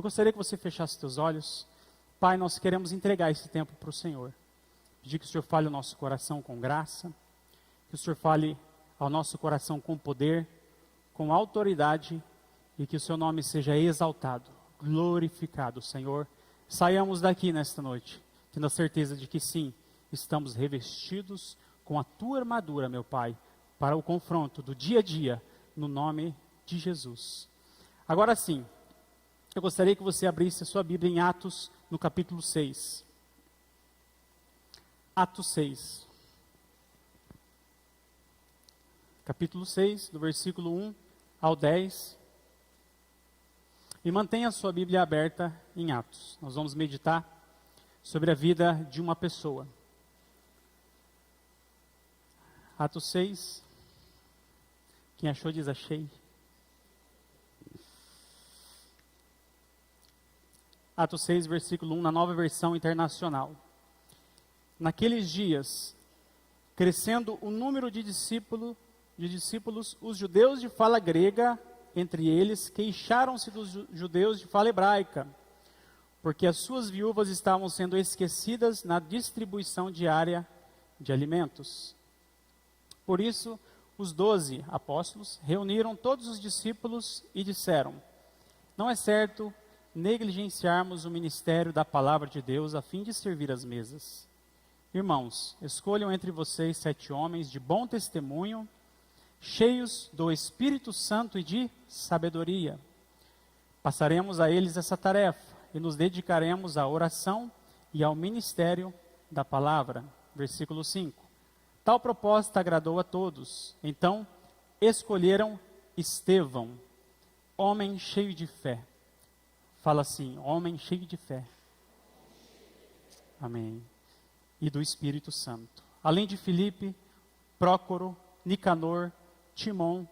gostaria que você fechasse seus olhos. Pai, nós queremos entregar esse tempo para o Senhor. Pedir que o Senhor fale ao nosso coração com graça, que o Senhor fale ao nosso coração com poder, com autoridade, e que o seu nome seja exaltado, glorificado, Senhor. Saiamos daqui nesta noite, tendo a certeza de que sim, estamos revestidos com a tua armadura, meu Pai, para o confronto do dia a dia, no nome de Jesus. Agora sim, eu gostaria que você abrisse a sua Bíblia em Atos, no capítulo 6. Atos 6. Capítulo 6, do versículo 1 ao 10. E mantenha a sua Bíblia aberta em Atos. Nós vamos meditar sobre a vida de uma pessoa. Atos 6. Quem achou diz achei. Atos 6, versículo 1, na Nova Versão Internacional. Naqueles dias, crescendo o número de discípulos, os judeus de fala grega, entre eles, queixaram-se dos judeus de fala hebraica, porque as suas viúvas estavam sendo esquecidas na distribuição diária de alimentos. Por isso, os 12 apóstolos reuniram todos os discípulos e disseram: não é certo negligenciarmos o ministério da palavra de Deus a fim de servir as mesas. Irmãos, escolham entre vocês 7 homens de bom testemunho, cheios do Espírito Santo e de sabedoria. Passaremos a eles essa tarefa e nos dedicaremos à oração e ao ministério da palavra. Versículo 5. Tal proposta agradou a todos. Então, escolheram Estevão, homem cheio de fé. Fala assim, homem cheio de fé. Amém. E do Espírito Santo. Além de Filipe, Prócoro, Nicanor, Timon,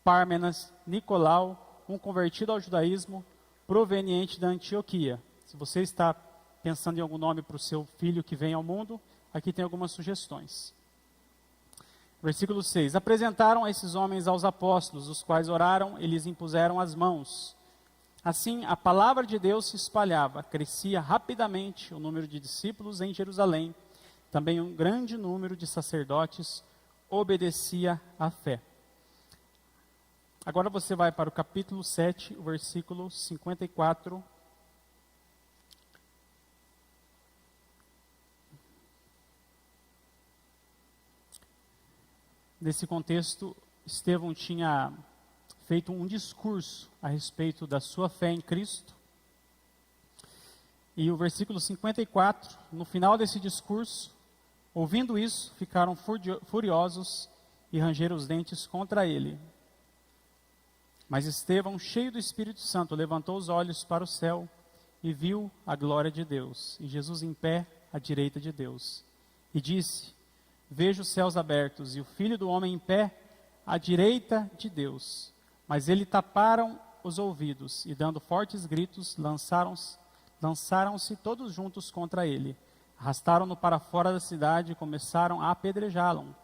Pármenas, Nicolau, um convertido ao judaísmo, proveniente da Antioquia. Se você está pensando em algum nome para o seu filho que vem ao mundo, aqui tem algumas sugestões. Versículo 6. Apresentaram esses homens aos apóstolos, os quais oraram e lhes impuseram as mãos. Assim, a palavra de Deus se espalhava, crescia rapidamente o número de discípulos em Jerusalém. Também um grande número de sacerdotes obedecia à fé. Agora você vai para o capítulo 7, o versículo 54. Nesse contexto, Estevão tinha feito um discurso a respeito da sua fé em Cristo. E o versículo 54, no final desse discurso, ouvindo isso, ficaram furiosos e rangeram os dentes contra ele. Mas Estevão, cheio do Espírito Santo, levantou os olhos para o céu e viu a glória de Deus, e Jesus em pé à direita de Deus. E disse: vejo os céus abertos e o Filho do Homem em pé à direita de Deus. Mas ele taparam os ouvidos e, dando fortes gritos, lançaram-se todos juntos contra ele. Arrastaram-no para fora da cidade e começaram a apedrejá-lo.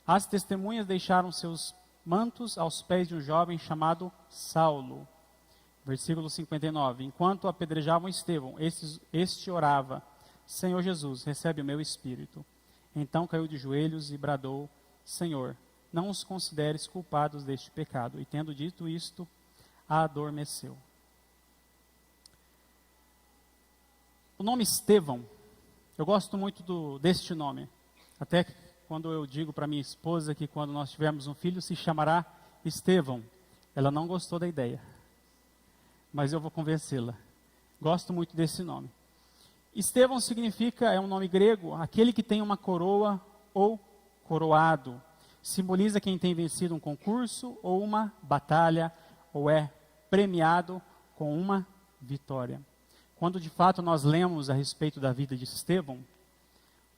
As testemunhas deixaram seus mantos aos pés de um jovem chamado Saulo. Versículo 59. Enquanto apedrejavam Estevão, este orava: Senhor Jesus, recebe o meu espírito. Então caiu de joelhos e bradou: Senhor, não os consideres culpados deste pecado. E tendo dito isto, adormeceu. O nome Estevão, eu gosto muito deste nome. Até quando eu digo para minha esposa que quando nós tivermos um filho se chamará Estevão. Ela não gostou da ideia, mas eu vou convencê-la. Gosto muito desse nome. Estevão significa, é um nome grego, aquele que tem uma coroa ou coroado. Simboliza quem tem vencido um concurso ou uma batalha, ou é premiado com uma vitória. Quando de fato nós lemos a respeito da vida de Estevão,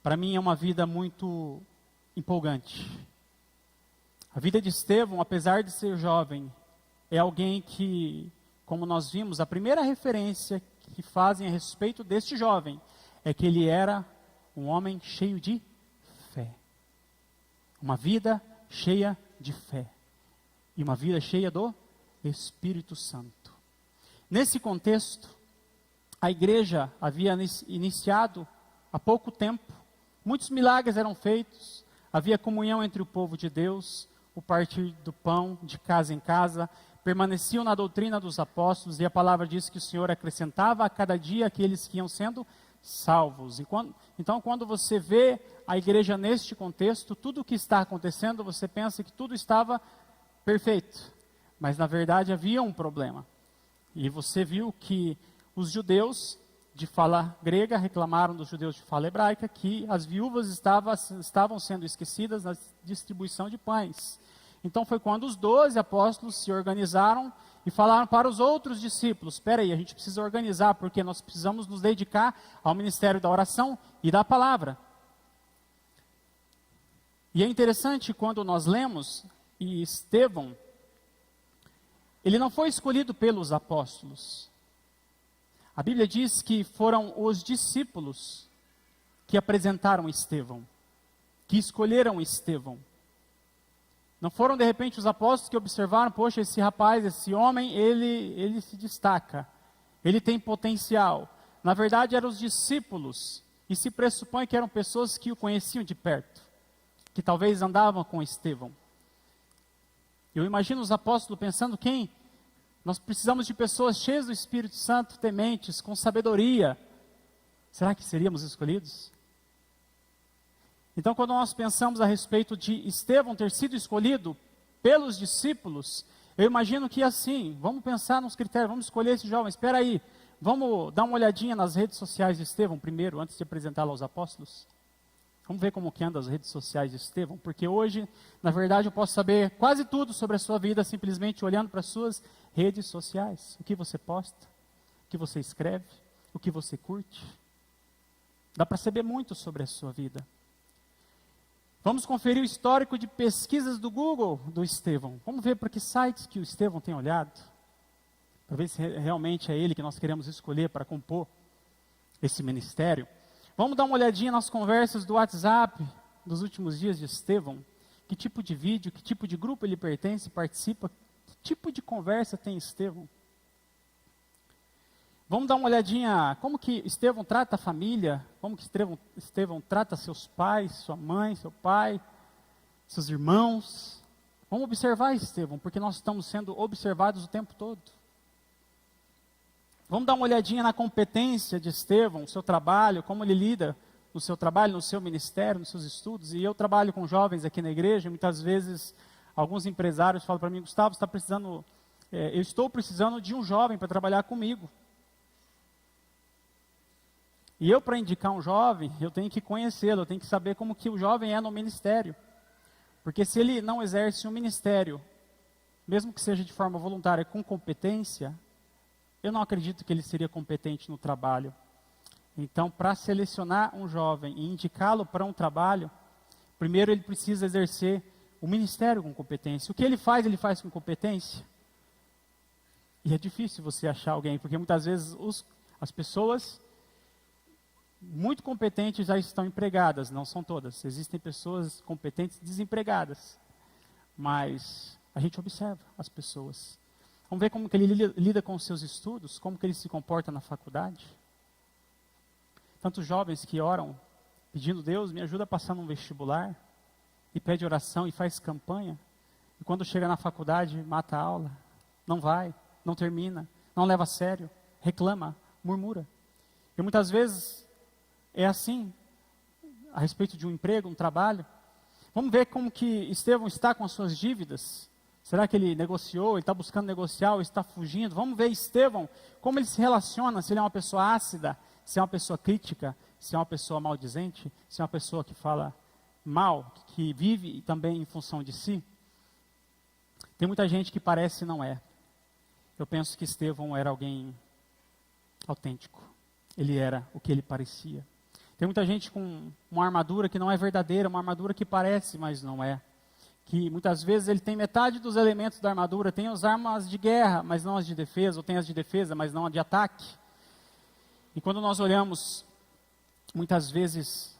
para mim é uma vida muito empolgante. A vida de Estevão, apesar de ser jovem, é alguém que, como nós vimos, a primeira referência que fazem a respeito deste jovem é que ele era um homem cheio de fé. Uma vida cheia de fé. E uma vida cheia do Espírito Santo. Nesse contexto, a igreja havia iniciado há pouco tempo, muitos milagres eram feitos, havia comunhão entre o povo de Deus, o partir do pão de casa em casa, permaneciam na doutrina dos apóstolos, e a palavra diz que o Senhor acrescentava a cada dia aqueles que iam sendo salvos. Então, quando você vê a igreja neste contexto, tudo o que está acontecendo, você pensa que tudo estava perfeito. Mas, na verdade, havia um problema. E você viu que os judeus de fala grega reclamaram dos judeus de fala hebraica que as viúvas estavam sendo esquecidas na distribuição de pães. Então foi quando os 12 apóstolos se organizaram e falaram para os outros discípulos: espera aí, a gente precisa organizar, porque nós precisamos nos dedicar ao ministério da oração e da palavra. E é interessante quando nós lemos, e Estevão, ele não foi escolhido pelos apóstolos. A Bíblia diz que foram os discípulos que apresentaram Estevão, que escolheram Estevão. Não foram de repente os apóstolos que observaram: poxa, esse rapaz, esse homem, ele se destaca, ele tem potencial. Na verdade eram os discípulos, e se pressupõe que eram pessoas que o conheciam de perto, que talvez andavam com Estevão. Eu imagino os apóstolos pensando: quem? Nós precisamos de pessoas cheias do Espírito Santo, tementes, com sabedoria. Será que seríamos escolhidos? Então, quando nós pensamos a respeito de Estevão ter sido escolhido pelos discípulos, eu imagino que assim, vamos pensar nos critérios, vamos escolher esse jovem. Espera aí, vamos dar uma olhadinha nas redes sociais de Estevão primeiro, antes de apresentá-lo aos apóstolos. Vamos ver como que anda as redes sociais de Estevão, porque hoje, na verdade, eu posso saber quase tudo sobre a sua vida simplesmente olhando para as suas redes sociais. O que você posta, o que você escreve, o que você curte. Dá para saber muito sobre a sua vida. Vamos conferir o histórico de pesquisas do Google do Estevão. Vamos ver para que sites que o Estevão tem olhado, para ver se realmente é ele que nós queremos escolher para compor esse ministério. Vamos dar uma olhadinha nas conversas do WhatsApp dos últimos dias de Estevão. Que tipo de vídeo, que tipo de grupo ele pertence, participa, que tipo de conversa tem Estevão. Vamos dar uma olhadinha como que Estevão trata a família, como que Estevão trata seus pais, sua mãe, seu pai, seus irmãos. Vamos observar Estevão, porque nós estamos sendo observados o tempo todo. Vamos dar uma olhadinha na competência de Estevão, o seu trabalho, como ele lida no seu trabalho, no seu ministério, nos seus estudos. E eu trabalho com jovens aqui na igreja, e muitas vezes alguns empresários falam para mim: Gustavo, eu estou precisando de um jovem para trabalhar comigo. E eu, para indicar um jovem, eu tenho que conhecê-lo, eu tenho que saber como que o jovem é no ministério. Porque se ele não exerce um ministério, mesmo que seja de forma voluntária, com competência, eu não acredito que ele seria competente no trabalho. Então, para selecionar um jovem e indicá-lo para um trabalho, primeiro ele precisa exercer o ministério com competência. O que ele faz com competência. E é difícil você achar alguém, porque muitas vezes as pessoas muito competentes já estão empregadas, não são todas. Existem pessoas competentes desempregadas. Mas a gente observa as pessoas. Vamos ver como que ele lida com os seus estudos, como que ele se comporta na faculdade. Tantos jovens que oram pedindo: Deus, me ajuda a passar num vestibular, e pede oração e faz campanha, e quando chega na faculdade mata a aula, não vai, não termina, não leva a sério, reclama, murmura. E muitas vezes é assim a respeito de um emprego, um trabalho. Vamos ver como que Estevão está com as suas dívidas. Será que ele negociou, ele está buscando negociar ou está fugindo? Vamos ver Estevão, como ele se relaciona, se ele é uma pessoa ácida, se é uma pessoa crítica, se é uma pessoa maldizente, se é uma pessoa que fala mal, que vive também em função de si. Tem muita gente que parece e não é. Eu penso que Estevão era alguém autêntico. Ele era o que ele parecia. Tem muita gente com uma armadura que não é verdadeira, uma armadura que parece, mas não é. Que muitas vezes ele tem metade dos elementos da armadura, tem as armas de guerra, mas não as de defesa, ou tem as de defesa, mas não as de ataque. E quando nós olhamos, muitas vezes,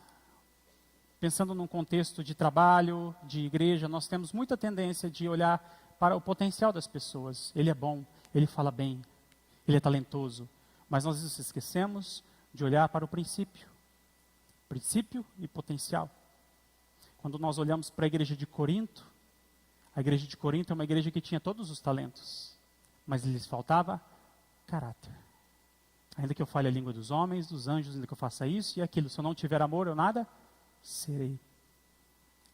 pensando num contexto de trabalho, de igreja, nós temos muita tendência de olhar para o potencial das pessoas. Ele é bom, ele fala bem, ele é talentoso. Mas nós nos esquecemos de olhar para o princípio. Princípio e potencial. Quando nós olhamos para a igreja de Corinto, a igreja de Corinto é uma igreja que tinha todos os talentos, mas lhes faltava caráter. Ainda que eu fale a língua dos homens, dos anjos, ainda que eu faça isso e aquilo, se eu não tiver amor, eu nada serei.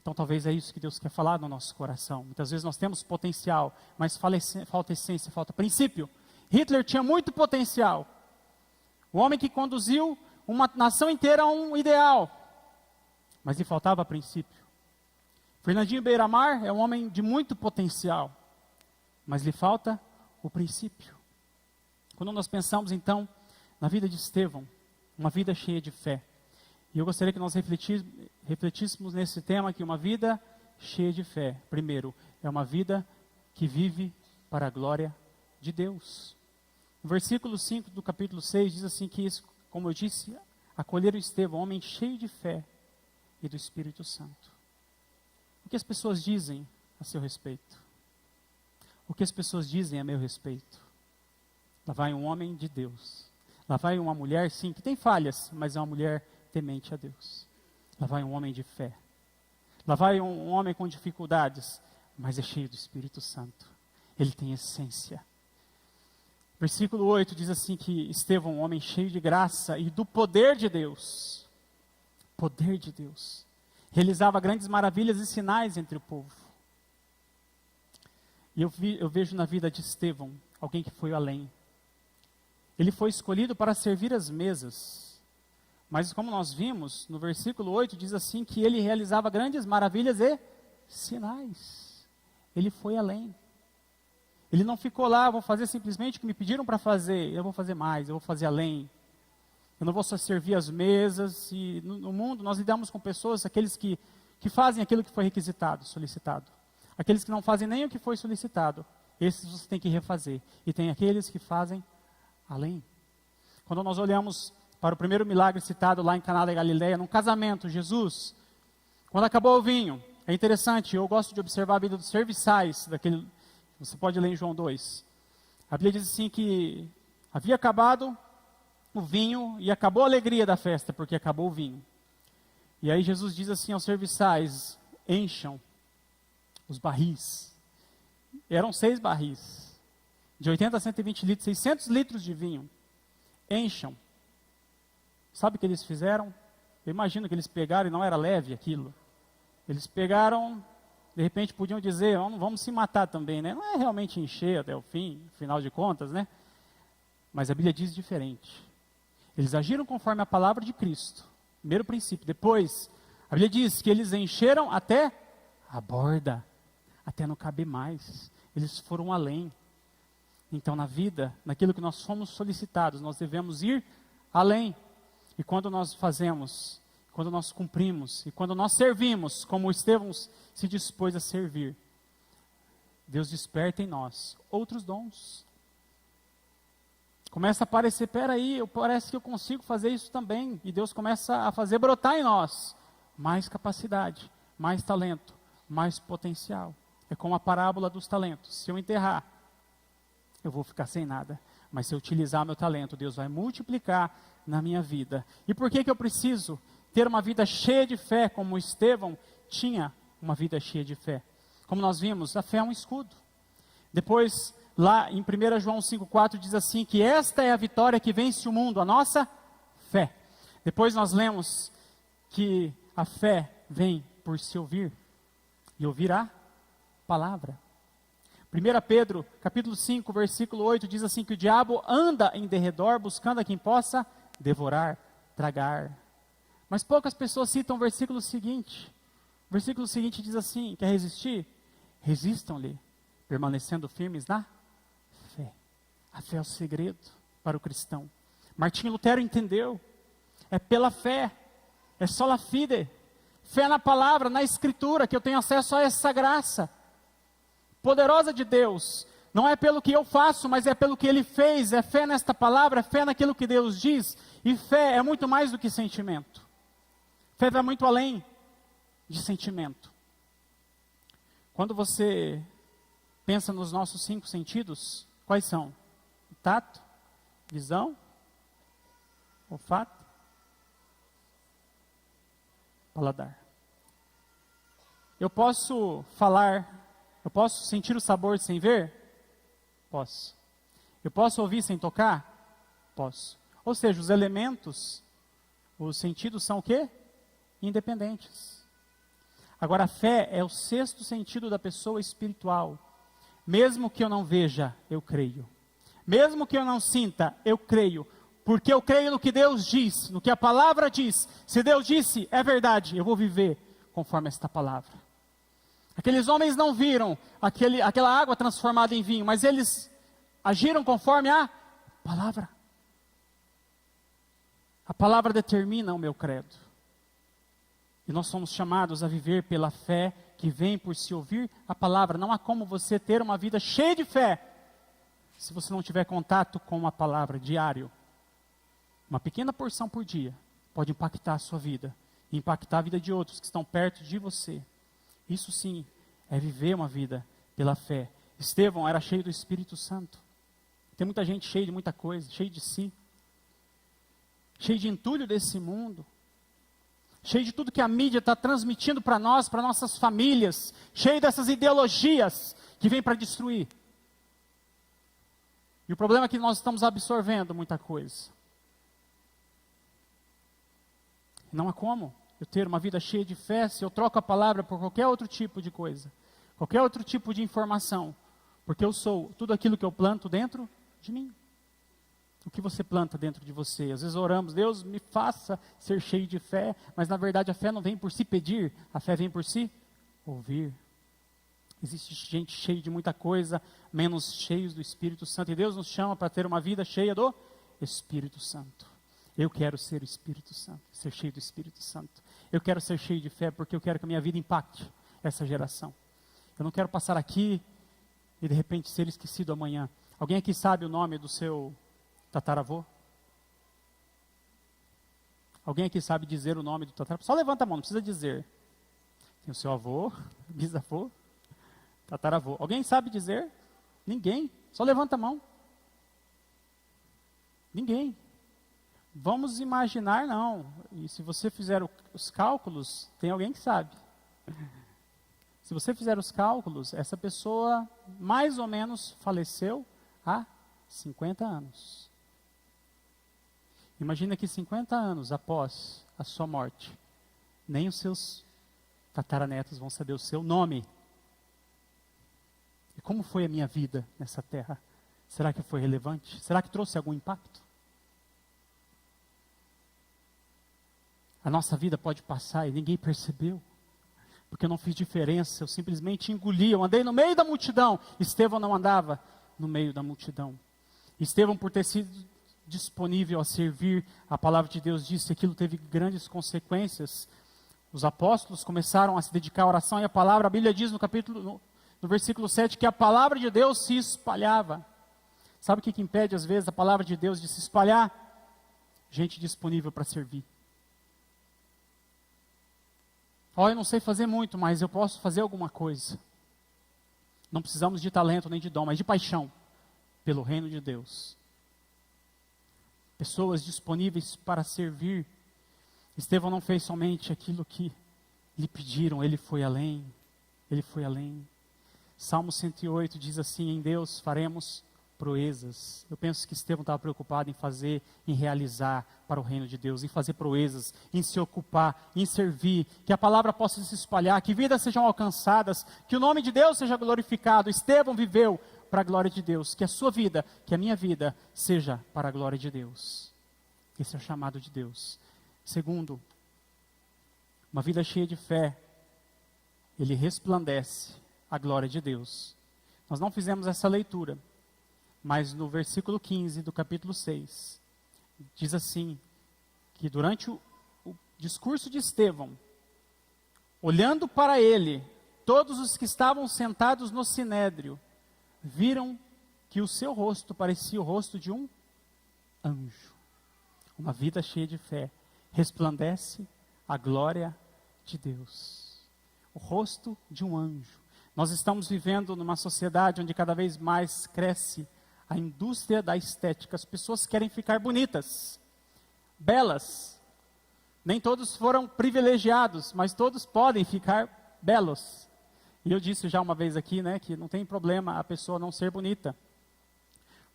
Então talvez é isso que Deus quer falar no nosso coração. Muitas vezes nós temos potencial, mas falta essência, falta princípio. Hitler tinha muito potencial. O homem que conduziu uma nação inteira a um ideal, mas lhe faltava princípio. Fernandinho Beiramar é um homem de muito potencial, mas lhe falta o princípio. Quando nós pensamos então na vida de Estevão, uma vida cheia de fé, e eu gostaria que nós refletíssemos nesse tema aqui, uma vida cheia de fé. Primeiro, é uma vida que vive para a glória de Deus. No versículo 5 do capítulo 6 diz assim que, como eu disse, acolheram Estevão, um homem cheio de fé e do Espírito Santo. O que as pessoas dizem a seu respeito? O que as pessoas dizem a meu respeito? Lá vai um homem de Deus. Lá vai uma mulher, sim, que tem falhas, mas é uma mulher temente a Deus. Lá vai um homem de fé. Lá vai um homem com dificuldades, mas é cheio do Espírito Santo. Ele tem essência. Versículo 8 diz assim que Estevão, um homem cheio de graça e do poder de Deus. Poder de Deus. Realizava grandes maravilhas e sinais entre o povo. E eu vejo na vida de Estevão alguém que foi além. Ele foi escolhido para servir as mesas. Mas como nós vimos, no versículo 8 diz assim que ele realizava grandes maravilhas e sinais. Ele foi além. Ele não ficou lá, vou fazer simplesmente o que me pediram para fazer. Eu vou fazer mais, eu vou fazer além. Eu não vou só servir as mesas. E no mundo nós lidamos com pessoas, aqueles que fazem aquilo que foi requisitado, solicitado. Aqueles que não fazem nem o que foi solicitado. Esses você tem que refazer. E tem aqueles que fazem além. Quando nós olhamos para o primeiro milagre citado lá em Caná da Galileia, num casamento, Jesus, quando acabou o vinho, é interessante, eu gosto de observar a vida dos serviçais, você pode ler em João 2. A Bíblia diz assim que havia acabado o vinho e acabou a alegria da festa, porque acabou o vinho. E aí Jesus diz assim aos serviçais, encham os barris. Eram 6 barris, de 80 a 120 litros, 600 litros de vinho. Encham. Sabe o que eles fizeram? Eu imagino que eles pegaram, e não era leve aquilo. Eles pegaram, de repente podiam dizer, vamos se matar também, né? Não é realmente encher até o fim, afinal de contas, né? Mas a Bíblia diz diferente. Eles agiram conforme a palavra de Cristo. Primeiro princípio. Depois, a Bíblia diz que eles encheram até a borda, até não caber mais. Eles foram além. Então, na vida, naquilo que nós fomos solicitados, nós devemos ir além. E quando nós fazemos, quando nós cumprimos, e quando nós servimos, como Estevão se dispôs a servir, Deus desperta em nós outros dons. Começa a aparecer, peraí, parece que eu consigo fazer isso também. E Deus começa a fazer brotar em nós mais capacidade, mais talento, mais potencial. É como a parábola dos talentos. Se eu enterrar, eu vou ficar sem nada. Mas se eu utilizar meu talento, Deus vai multiplicar na minha vida. E por que eu preciso ter uma vida cheia de fé, como Estevão tinha uma vida cheia de fé? Como nós vimos, a fé é um escudo. Depois, lá em 1 João 5,4 diz assim, que esta é a vitória que vence o mundo, a nossa fé. Depois nós lemos que a fé vem por se ouvir, e ouvir a palavra. 1 Pedro, capítulo 5, versículo 8, diz assim que o diabo anda em derredor, buscando a quem possa devorar, tragar. Mas poucas pessoas citam o versículo seguinte. O versículo seguinte diz assim, quer resistir? Resistam-lhe, permanecendo firmes na fé. A fé é o segredo para o cristão. Martinho Lutero entendeu. É pela fé, é sola fide. Fé na palavra, na escritura, que eu tenho acesso a essa graça poderosa de Deus. Não é pelo que eu faço, mas é pelo que Ele fez. É fé nesta palavra, é fé naquilo que Deus diz. E fé é muito mais do que sentimento. Fé vai muito além de sentimento. Quando você pensa nos nossos 5 sentidos, quais são? O tato, visão, olfato, paladar. Eu posso falar, eu posso sentir o sabor sem ver? Posso. Eu posso ouvir sem tocar? Posso. Ou seja, os elementos, os sentidos são o quê? Independentes. Agora, a fé é o sexto sentido da pessoa espiritual. Mesmo que eu não veja, eu creio. Mesmo que eu não sinta, eu creio. Porque eu creio no que Deus diz, no que a palavra diz. Se Deus disse, é verdade, eu vou viver conforme esta palavra. Aqueles homens não viram aquela água transformada em vinho, mas eles agiram conforme a palavra. A palavra determina o meu credo. E nós somos chamados a viver pela fé que vem por se ouvir a palavra. Não há como você ter uma vida cheia de fé se você não tiver contato com a palavra diário. Uma pequena porção por dia pode impactar a sua vida, e impactar a vida de outros que estão perto de você. Isso sim é viver uma vida pela fé. Estevão era cheio do Espírito Santo. Tem muita gente cheia de muita coisa, cheio de si, cheio de entulho desse mundo, cheio de tudo que a mídia está transmitindo para nós, para nossas famílias, cheio dessas ideologias que vêm para destruir. E o problema é que nós estamos absorvendo muita coisa. Não há como eu ter uma vida cheia de fé se eu troco a palavra por qualquer outro tipo de coisa, qualquer outro tipo de informação, porque eu sou tudo aquilo que eu planto dentro de mim. O que você planta dentro de você? Às vezes oramos, Deus me faça ser cheio de fé, mas na verdade a fé não vem por se pedir, a fé vem por se ouvir. Existe gente cheia de muita coisa, menos cheios do Espírito Santo, e Deus nos chama para ter uma vida cheia do Espírito Santo. Eu quero ser o Espírito Santo, ser cheio do Espírito Santo. Eu quero ser cheio de fé porque eu quero que a minha vida impacte essa geração. Eu não quero passar aqui e de repente ser esquecido amanhã. Alguém aqui sabe o nome do seu tataravô? Alguém aqui sabe dizer o nome do tataravô? Só levanta a mão, não precisa dizer. Tem o seu avô, bisavô, tataravô. Alguém sabe dizer? Ninguém. Só levanta a mão. Ninguém. Vamos imaginar, não. E se você fizer os cálculos, tem alguém que sabe. Se você fizer os cálculos, essa pessoa mais ou menos faleceu há 50 anos. Imagina que 50 anos após a sua morte, nem os seus tataranetos vão saber o seu nome. E como foi a minha vida nessa terra? Será que foi relevante? Será que trouxe algum impacto? A nossa vida pode passar e ninguém percebeu, porque eu não fiz diferença, eu simplesmente engoli, eu andei no meio da multidão. Estevão não andava no meio da multidão. Estevão, por ter sido disponível a servir a palavra de Deus, disse que aquilo teve grandes consequências. Os apóstolos começaram a se dedicar à oração e à palavra. A Bíblia diz no versículo 7 que a palavra de Deus se espalhava. Sabe o que impede às vezes a palavra de Deus de se espalhar? Gente disponível para servir. Eu não sei fazer muito, mas eu posso fazer alguma coisa. Não precisamos de talento nem de dom, mas de paixão pelo reino de Deus. Pessoas disponíveis para servir. Estevão não fez somente aquilo que lhe pediram, ele foi além. Ele foi além. Salmo 108 diz assim: em Deus faremos proezas. Eu penso que Estevão estava preocupado em fazer, em realizar para o reino de Deus, em fazer proezas, em se ocupar, em servir, que a palavra possa se espalhar, que vidas sejam alcançadas, que o nome de Deus seja glorificado. Estevão viveu para a glória de Deus, que a sua vida, que a minha vida seja para a glória de Deus. Esse é o chamado de Deus. Segundo, uma vida cheia de fé, ele resplandece a glória de Deus. Nós não fizemos essa leitura, mas no versículo 15 do capítulo 6, diz assim, que durante o discurso de Estevão, olhando para ele, todos os que estavam sentados no sinédrio, viram que o seu rosto parecia o rosto de um anjo. Uma vida cheia de fé resplandece a glória de Deus. O rosto de um anjo. Nós estamos vivendo numa sociedade onde cada vez mais cresce A indústria da estética. As pessoas querem ficar bonitas, belas. Nem todos foram privilegiados, mas todos podem ficar belos. E eu disse já uma vez aqui, né, que não tem problema a pessoa não ser bonita.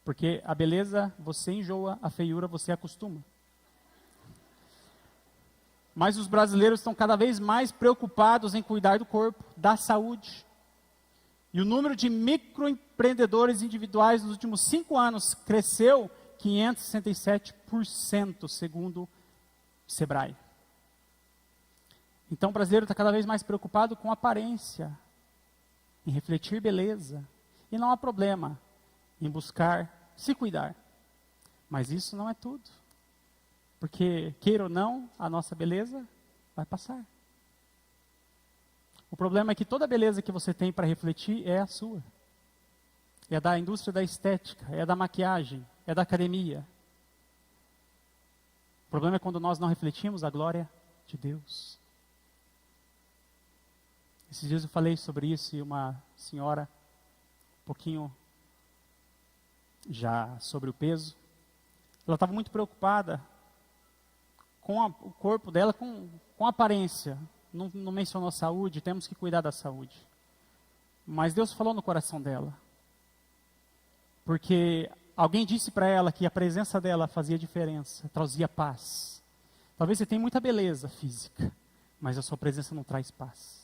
Porque a beleza você enjoa, a feiura você acostuma. Mas os brasileiros estão cada vez mais preocupados em cuidar do corpo, da saúde. E o número de microempreendedores individuais nos últimos 5 anos cresceu 567%, segundo o Sebrae. Então o brasileiro está cada vez mais preocupado com aparência, em refletir beleza. E não há problema em buscar se cuidar. Mas isso não é tudo. Porque, queira ou não, a nossa beleza vai passar. O problema é que toda beleza que você tem para refletir é a sua. É da indústria da estética, é da maquiagem, é da academia. O problema é quando nós não refletimos a glória de Deus. Esses dias eu falei sobre isso e uma senhora, um pouquinho já sobre o peso, ela estava muito preocupada com o corpo dela, com a aparência. Não mencionou saúde, temos que cuidar da saúde. Mas Deus falou no coração dela. Porque alguém disse para ela que a presença dela fazia diferença, trazia paz. Talvez você tenha muita beleza física, mas a sua presença não traz paz.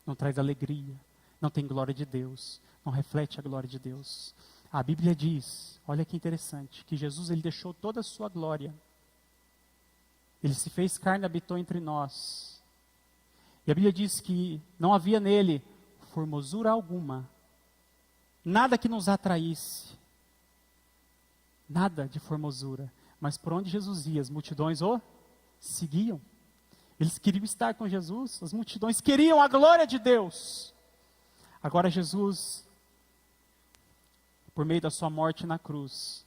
Não traz alegria, não tem glória de Deus, não reflete a glória de Deus. A Bíblia diz, olha que interessante, que Jesus ele deixou toda a sua glória. Ele se fez carne e habitou entre nós. E a Bíblia diz que não havia nele formosura alguma, nada que nos atraísse, nada de formosura. Mas por onde Jesus ia, as multidões o seguiam. Eles queriam estar com Jesus, as multidões queriam a glória de Deus. Agora Jesus, por meio da sua morte na cruz,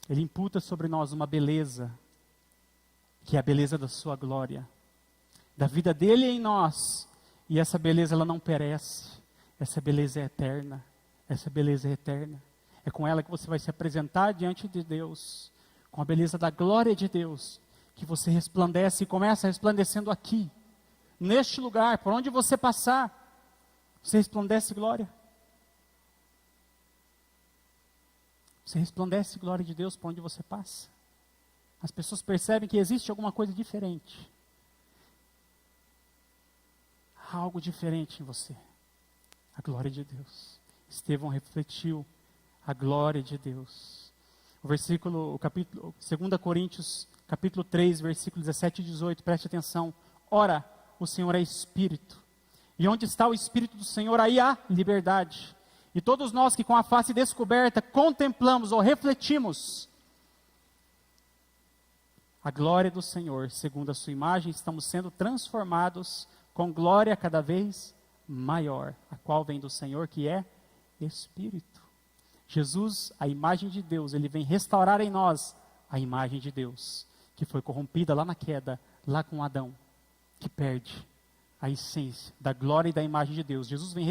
ele imputa sobre nós uma beleza, que é a beleza da sua glória, da vida dele em nós. E essa beleza ela não perece, essa beleza é eterna, essa beleza é eterna. É com ela que você vai se apresentar diante de Deus, com a beleza da glória de Deus, que você resplandece e começa resplandecendo aqui, neste lugar, por onde você passar, você resplandece glória. Você resplandece glória de Deus por onde você passa. As pessoas percebem que existe alguma coisa diferente. Há algo diferente em você. A glória de Deus. Estevão refletiu a glória de Deus. O capítulo, 2 Coríntios, capítulo 3, versículos 17 e 18, preste atenção. Ora, o Senhor é Espírito. E onde está o Espírito do Senhor, aí há liberdade. E todos nós que com a face descoberta contemplamos ou refletimos a glória do Senhor, segundo a sua imagem, estamos sendo transformados com glória cada vez maior, a qual vem do Senhor, que é Espírito. Jesus, a imagem de Deus, ele vem restaurar em nós a imagem de Deus, que foi corrompida lá na queda, lá com Adão, que perde a essência da glória e da imagem de Deus. Jesus vem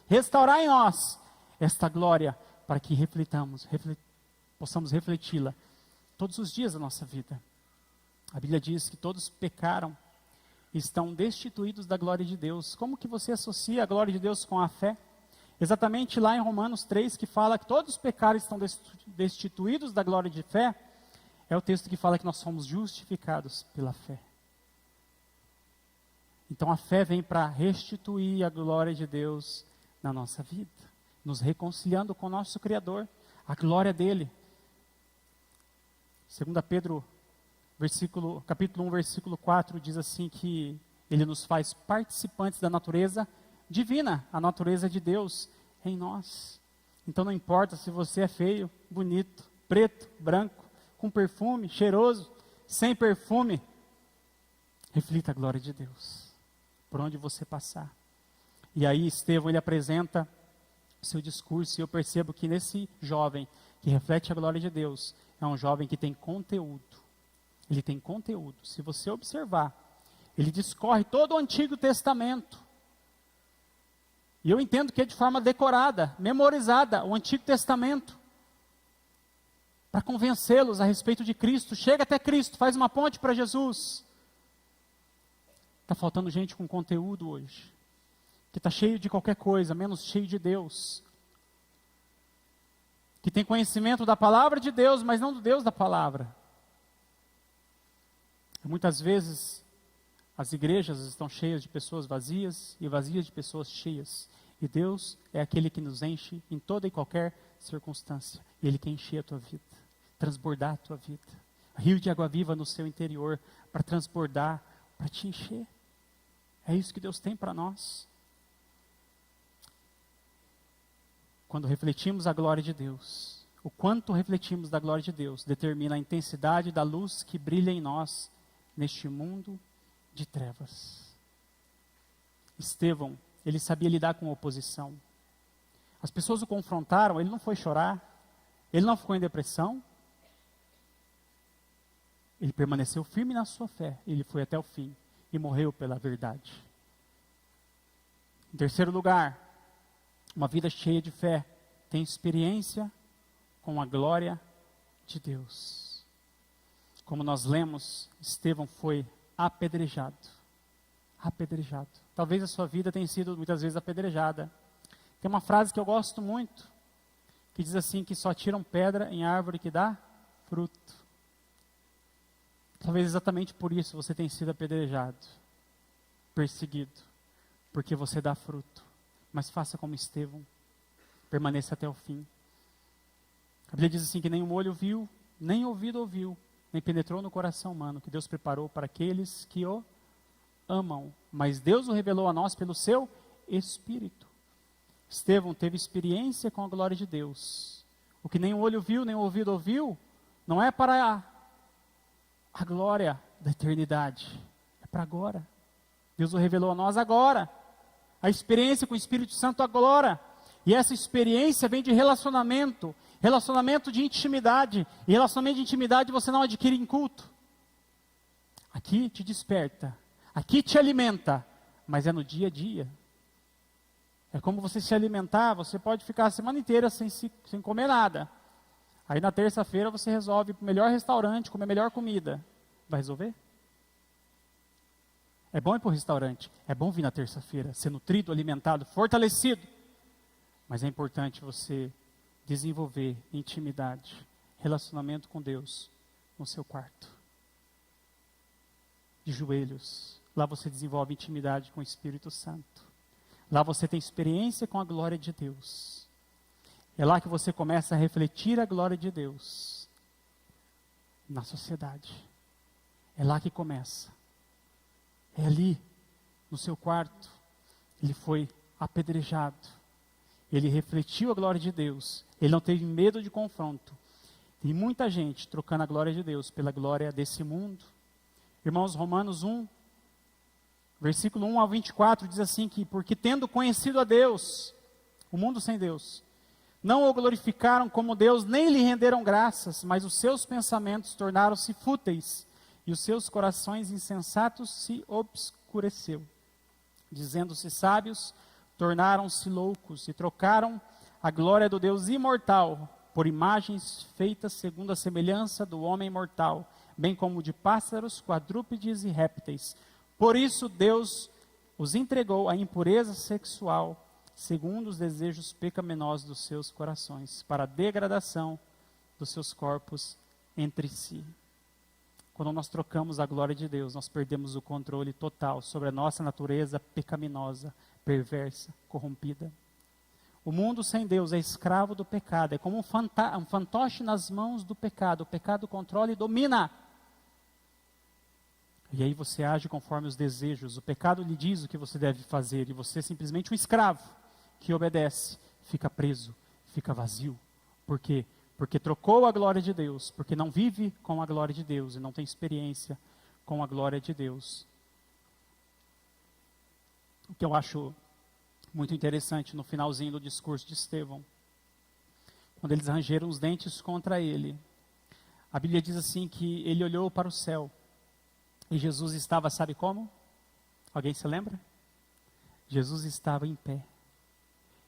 restaurar em nós esta glória, para que possamos refleti-la todos os dias da nossa vida. A Bíblia diz que todos pecaram e estão destituídos da glória de Deus. Como que você associa a glória de Deus com a fé? Exatamente lá em Romanos 3, que fala que todos os pecados estão destituídos da glória de fé, é o texto que fala que nós somos justificados pela fé. Então a fé vem para restituir a glória de Deus na nossa vida, nos reconciliando com o nosso Criador, a glória dele. 2 Pedro capítulo 1, versículo 4, diz assim que ele nos faz participantes da natureza divina, a natureza de Deus em nós. Então não importa se você é feio, bonito, preto, branco, com perfume, cheiroso, sem perfume, reflita a glória de Deus, por onde você passar. E aí Estevão, ele apresenta o seu discurso, e eu percebo que nesse jovem, que reflete a glória de Deus, é um jovem que tem conteúdo. Ele tem conteúdo. Se você observar, ele discorre todo o Antigo Testamento. E eu entendo que é de forma decorada, memorizada, o Antigo Testamento. para convencê-los a respeito de Cristo. Chega até Cristo, faz uma ponte para Jesus. Está faltando gente com conteúdo hoje, que está cheio de qualquer coisa, menos cheio de Deus. Que tem conhecimento da palavra de Deus, mas não do Deus da palavra. Muitas vezes, as igrejas estão cheias de pessoas vazias e vazias de pessoas cheias. E Deus é aquele que nos enche em toda e qualquer circunstância. Ele quer encher a tua vida, transbordar a tua vida. Rio de água viva no seu interior, para transbordar, para te encher. É isso que Deus tem para nós. Quando refletimos a glória de Deus, o quanto refletimos da glória de Deus, determina a intensidade da luz que brilha em nós, neste mundo de trevas. Estevão, ele sabia lidar com a oposição. As pessoas o confrontaram, ele não foi chorar, ele não ficou em depressão, ele permaneceu firme na sua fé, ele foi até o fim e morreu pela verdade. Em terceiro lugar, uma vida cheia de fé tem experiência com a glória de Deus. Como nós lemos, Estevão foi apedrejado. Apedrejado. Talvez a sua vida tenha sido muitas vezes apedrejada. Tem uma frase que eu gosto muito, que diz assim, que só tiram pedra em árvore que dá fruto. Talvez exatamente por isso você tenha sido apedrejado, perseguido, porque você dá fruto. Mas faça como Estevão, permaneça até o fim. A Bíblia diz assim, que nem um olho viu, nem ouvido ouviu, nem penetrou no coração humano, que Deus preparou para aqueles que o amam. Mas Deus o revelou a nós pelo seu Espírito. Estevão teve experiência com a glória de Deus. O que nem o olho viu, nem o ouvido ouviu, não é para a glória da eternidade, é para agora. Deus o revelou a nós agora. A experiência com o Espírito Santo agora. E essa experiência vem de relacionamento, relacionamento de intimidade. E relacionamento de intimidade você não adquire em culto. Aqui te desperta, aqui te alimenta, mas é no dia a dia. É como você se alimentar, você pode ficar a semana inteira sem comer nada. Aí na terça-feira você resolve ir para o melhor restaurante, comer a melhor comida. Vai resolver? É bom ir para o restaurante, é bom vir na terça-feira, ser nutrido, alimentado, fortalecido. Mas é importante você desenvolver intimidade, relacionamento com Deus no seu quarto. De joelhos. Lá você desenvolve intimidade com o Espírito Santo. Lá você tem experiência com a glória de Deus. É lá que você começa a refletir a glória de Deus na sociedade. É lá que começa. É ali, no seu quarto. Ele foi apedrejado. Ele refletiu a glória de Deus. Ele não teve medo de confronto. Tem muita gente trocando a glória de Deus pela glória desse mundo. Irmãos, Romanos 1, versículo 1 ao 24, diz assim que, porque tendo conhecido a Deus, o mundo sem Deus, não o glorificaram como Deus, nem lhe renderam graças, mas os seus pensamentos tornaram-se fúteis, e os seus corações insensatos se obscureceu. Dizendo-se sábios, tornaram-se loucos, e trocaram a glória do Deus imortal por imagens feitas segundo a semelhança do homem mortal, bem como de pássaros, quadrúpedes e répteis. Por isso Deus os entregou à impureza sexual, segundo os desejos pecaminosos dos seus corações, para a degradação dos seus corpos entre si. Quando nós trocamos a glória de Deus, nós perdemos o controle total sobre a nossa natureza pecaminosa, perversa, corrompida. O mundo sem Deus é escravo do pecado, é como um fantoche nas mãos do pecado. O pecado controla e domina. E aí você age conforme os desejos. O pecado lhe diz o que você deve fazer, e você é simplesmente um escravo que obedece, fica preso, fica vazio. Por quê? Porque trocou a glória de Deus, porque não vive com a glória de Deus e não tem experiência com a glória de Deus. O que eu acho muito interessante no finalzinho do discurso de Estevão, quando eles rangeram os dentes contra ele, a Bíblia diz assim que ele olhou para o céu e Jesus estava, sabe como? Alguém se lembra? Jesus estava em pé.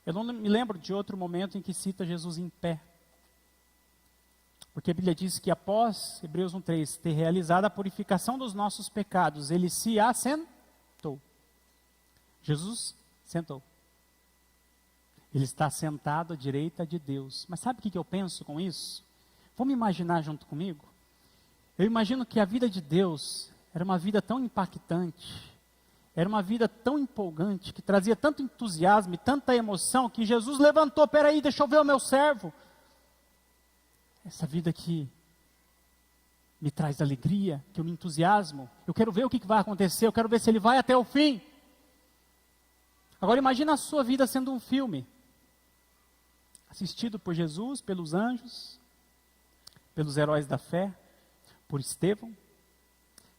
Eu não me lembro de outro momento em que cita Jesus em pé. Porque a Bíblia diz que após, Hebreus 1:3, ter realizado a purificação dos nossos pecados, ele se assentou. Jesus sentou. Ele está sentado à direita de Deus. Mas sabe o que eu penso com isso? Vamos imaginar junto comigo? Eu imagino que a vida de Deus era uma vida tão impactante, era uma vida tão empolgante, que trazia tanto entusiasmo e tanta emoção, que Jesus levantou, peraí, deixa eu ver o meu servo. Essa vida aqui me traz alegria, que eu me entusiasmo, eu quero ver o que vai acontecer, eu quero ver se ele vai até o fim. Agora imagina a sua vida sendo um filme, assistido por Jesus, pelos anjos, pelos heróis da fé, por Estevão.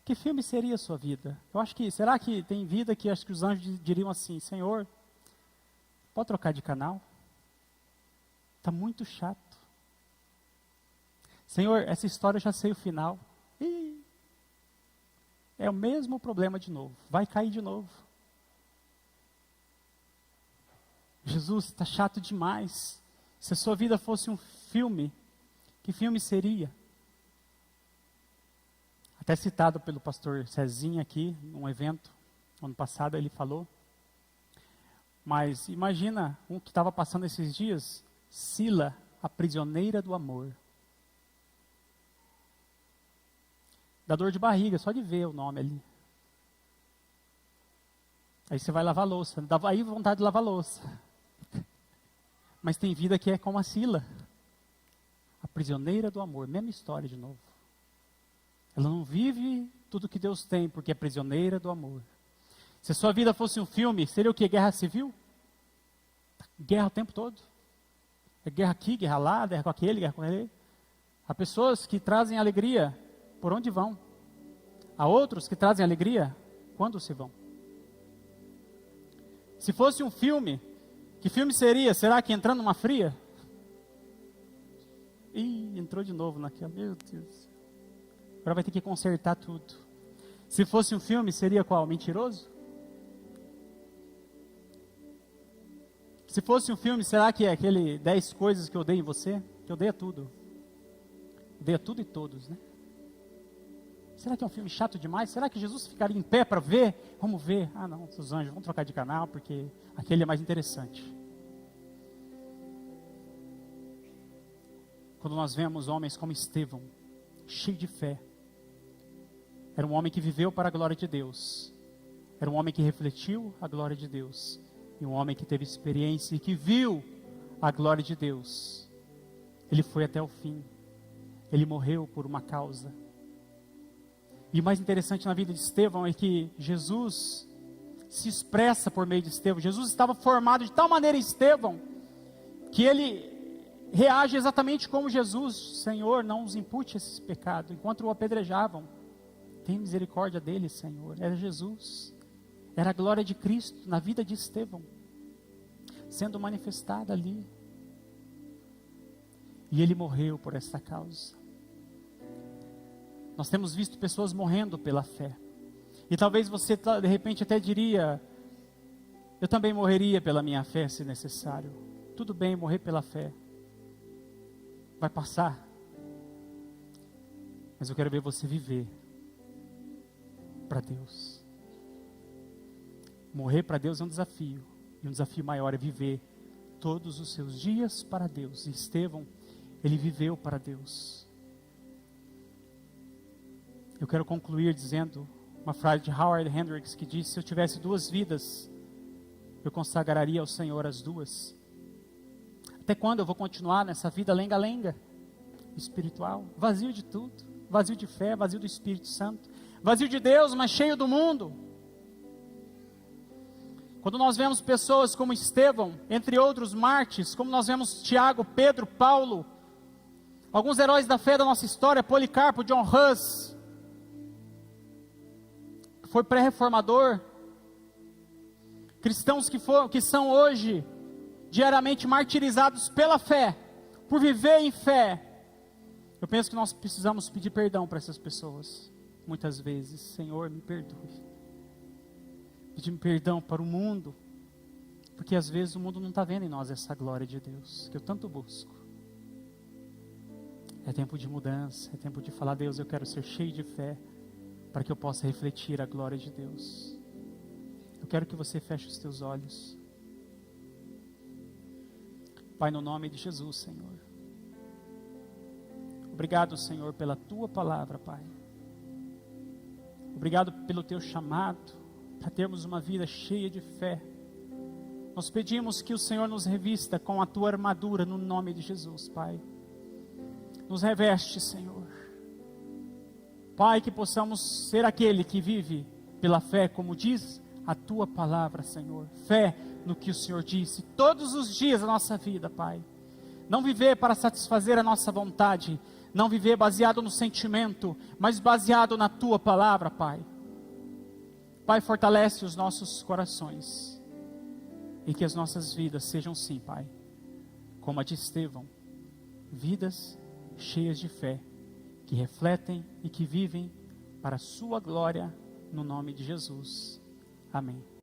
Que filme seria a sua vida? Eu acho que, será que tem vida que acho que os anjos diriam assim, Senhor, pode trocar de canal? Está muito chato. Senhor, essa história eu já sei o final. Ih, é o mesmo problema de novo, vai cair de novo. Jesus, está chato demais. Se a sua vida fosse um filme, que filme seria? Até citado pelo pastor Cezinha aqui, num evento, ano passado ele falou. Mas imagina um que estava passando esses dias, Sila, a prisioneira do amor. Dá dor de barriga, só de ver o nome ali. Aí você vai lavar a louça, dá aí vontade de lavar a louça. Mas tem vida que é como a Sila, a prisioneira do amor, mesma história de novo. Ela não vive tudo que Deus tem, porque é prisioneira do amor. Se a sua vida fosse um filme, seria o que? Guerra civil? Guerra o tempo todo. É guerra aqui, guerra lá, guerra com aquele, guerra com aquele. Há pessoas que trazem alegria por onde vão. Há outros que trazem alegria quando se vão. Se fosse um filme, que filme seria? Será que entrando numa fria? Ih, entrou de novo naquela, meu Deus. Agora vai ter que consertar tudo. Se fosse um filme, seria qual? Mentiroso? Se fosse um filme, será que é aquele 10 coisas que eu odeio em você? Que odeia tudo. Odeia tudo e todos, né? Será que é um filme chato demais? Será que Jesus ficaria em pé para ver? Vamos ver. Ah não, os anjos, vamos trocar de canal, porque aquele é mais interessante. Quando nós vemos homens como Estevão, cheio de fé, era um homem que viveu para a glória de Deus. Era um homem que refletiu a glória de Deus. E um homem que teve experiência e que viu a glória de Deus. Ele foi até o fim. Ele morreu por uma causa. E o mais interessante na vida de Estevão é que Jesus se expressa por meio de Estevão. Jesus estava formado de tal maneira em Estevão, que ele reage exatamente como Jesus. Senhor, não os impute esses pecados. Enquanto o apedrejavam, tem misericórdia dele, Senhor. Era Jesus. Era a glória de Cristo na vida de Estevão, sendo manifestada ali. E ele morreu por essa causa. Nós temos visto pessoas morrendo pela fé. E talvez você de repente até diria, eu também morreria pela minha fé se necessário. Tudo bem morrer pela fé. Vai passar. Mas eu quero ver você viver para Deus. Morrer para Deus é um desafio. E um desafio maior é viver todos os seus dias para Deus. E Estevão, ele viveu para Deus. Eu quero concluir dizendo uma frase de Howard Hendricks que diz: se eu tivesse 2 vidas, eu consagraria ao Senhor as 2. Até quando eu vou continuar nessa vida lenga-lenga, espiritual, vazio de tudo, vazio de fé, vazio do Espírito Santo, vazio de Deus, mas cheio do mundo? Quando nós vemos pessoas como Estevão, entre outros mártires, como nós vemos Tiago, Pedro, Paulo, alguns heróis da fé da nossa história, Policarpo, John Hus, que foi pré-reformador, cristãos que são hoje diariamente martirizados pela fé, por viver em fé. Eu penso que nós precisamos pedir perdão para essas pessoas, muitas vezes. Senhor, me perdoe. Pedir perdão para o mundo, porque às vezes o mundo não está vendo em nós essa glória de Deus, que eu tanto busco. É tempo de mudança, é tempo de falar: Deus, eu quero ser cheio de fé, para que eu possa refletir a glória de Deus. Eu quero que você feche os teus olhos. Pai, no nome de Jesus, Senhor. Obrigado, Senhor, pela Tua palavra, Pai. Obrigado pelo Teu chamado, para termos uma vida cheia de fé. Nós pedimos que o Senhor nos revista com a Tua armadura, no nome de Jesus, Pai. Nos reveste, Senhor. Pai, que possamos ser aquele que vive pela fé, como diz a Tua palavra, Senhor. Fé no que o Senhor disse, todos os dias da nossa vida, Pai. Não viver para satisfazer a nossa vontade, não viver baseado no sentimento, mas baseado na Tua palavra, Pai. Pai, fortalece os nossos corações, e que as nossas vidas sejam sim, Pai, como a de Estevão, vidas cheias de fé, que refletem e que vivem para a Sua glória, no nome de Jesus. Amém.